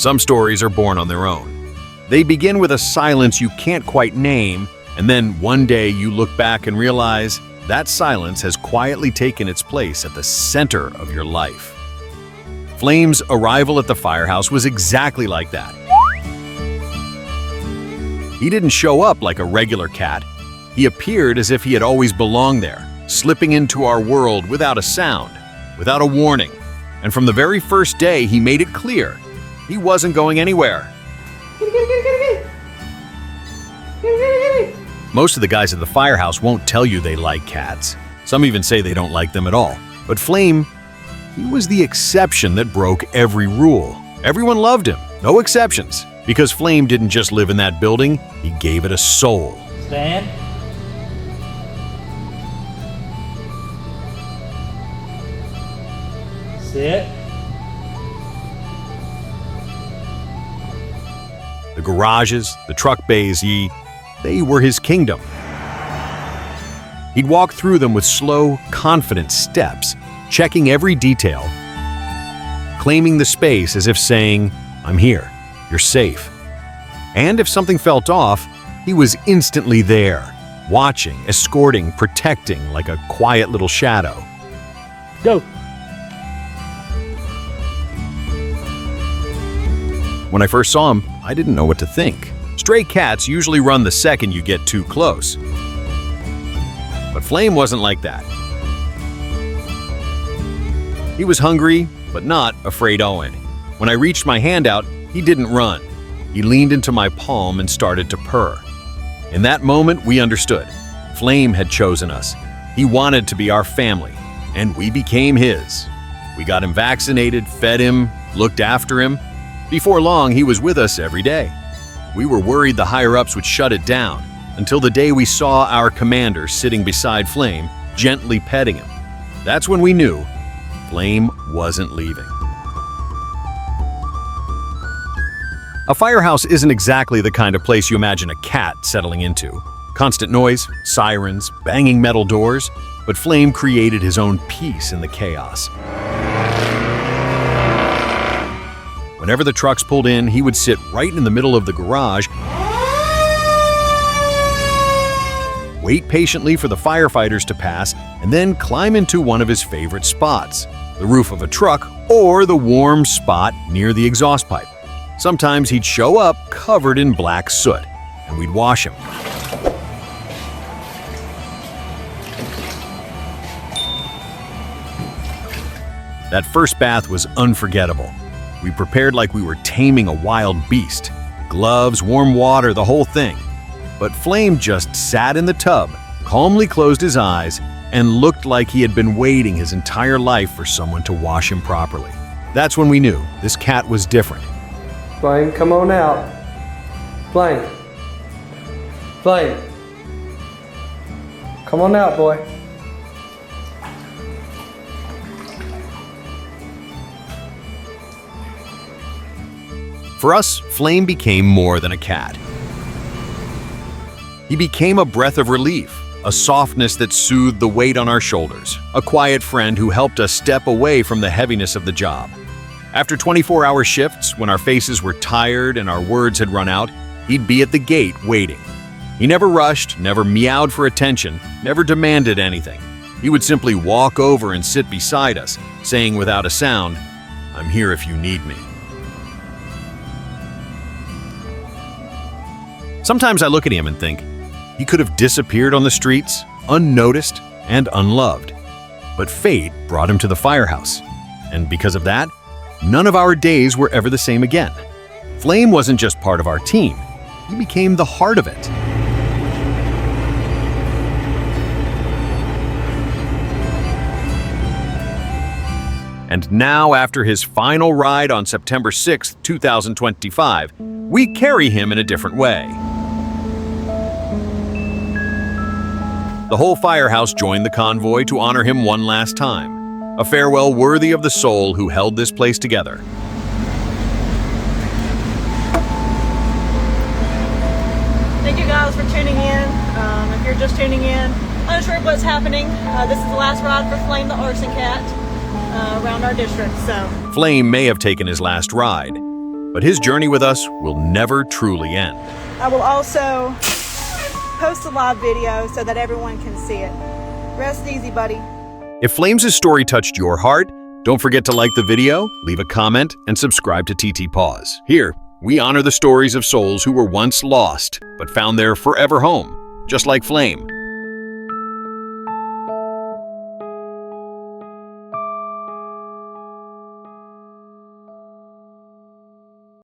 Some stories are born on their own. They begin with a silence you can't quite name, and then one day you look back and realize that silence has quietly taken its place at the center of your life. Flame's arrival at the firehouse was exactly like that. He didn't show up like a regular cat. He appeared as if he had always belonged there, slipping into our world without a sound, without a warning. And from the very first day, he made it clear he wasn't going anywhere. Most of the guys at the firehouse won't tell you they like cats. Some even say they don't like them at all. But Flame, he was the exception that broke every rule. Everyone loved him, no exceptions. Because Flame didn't just live in that building, he gave it a soul. Stand. Sit. The garages, the truck bays, they were his kingdom. He'd walk through them with slow, confident steps, checking every detail, claiming the space as if saying, "I'm here, you're safe." And if something felt off, he was instantly there, watching, escorting, protecting like a quiet little shadow. Go. When I first saw him, I didn't know what to think. Stray cats usually run the second you get too close. But Flame wasn't like that. He was hungry, but not afraid of it. When I reached my hand out, he didn't run. He leaned into my palm and started to purr. In that moment, we understood. Flame had chosen us. He wanted to be our family, and we became his. We got him vaccinated, fed him, looked after him. Before long, he was with us every day. We were worried the higher-ups would shut it down, until the day we saw our commander sitting beside Flame, gently petting him. That's when we knew Flame wasn't leaving. A firehouse isn't exactly the kind of place you imagine a cat settling into. Constant noise, sirens, banging metal doors, but Flame created his own peace in the chaos. Whenever the trucks pulled in, he would sit right in the middle of the garage, wait patiently for the firefighters to pass, and then climb into one of his favorite spots, the roof of a truck or the warm spot near the exhaust pipe. Sometimes he'd show up covered in black soot, and we'd wash him. That first bath was unforgettable. We prepared like we were taming a wild beast. Gloves, warm water, the whole thing. But Flame just sat in the tub, calmly closed his eyes, and looked like he had been waiting his entire life for someone to wash him properly. That's when we knew this cat was different. Flame, come on out. Flame. Flame. Come on out, boy. For us, Flame became more than a cat. He became a breath of relief, a softness that soothed the weight on our shoulders, a quiet friend who helped us step away from the heaviness of the job. After 24-hour shifts, when our faces were tired and our words had run out, he'd be at the gate waiting. He never rushed, never meowed for attention, never demanded anything. He would simply walk over and sit beside us, saying without a sound, "I'm here if you need me." Sometimes I look at him and think, he could have disappeared on the streets, unnoticed and unloved. But fate brought him to the firehouse. And because of that, none of our days were ever the same again. Flame wasn't just part of our team, he became the heart of it. And now, after his final ride on September 6, 2025, we carry him in a different way. The whole firehouse joined the convoy to honor him one last time, a farewell worthy of the soul who held this place together. Thank you guys for tuning in. If you're just tuning in, unsure of what's happening, this is the last ride for Flame the Arson Cat around our district. So Flame may have taken his last ride, but his journey with us will never truly end. I will also post a live video so that everyone can see it. Rest easy, buddy. If Flames' story touched your heart, don't forget to like the video, leave a comment, and subscribe to TT Paws. Here, we honor the stories of souls who were once lost, but found their forever home, just like Flame.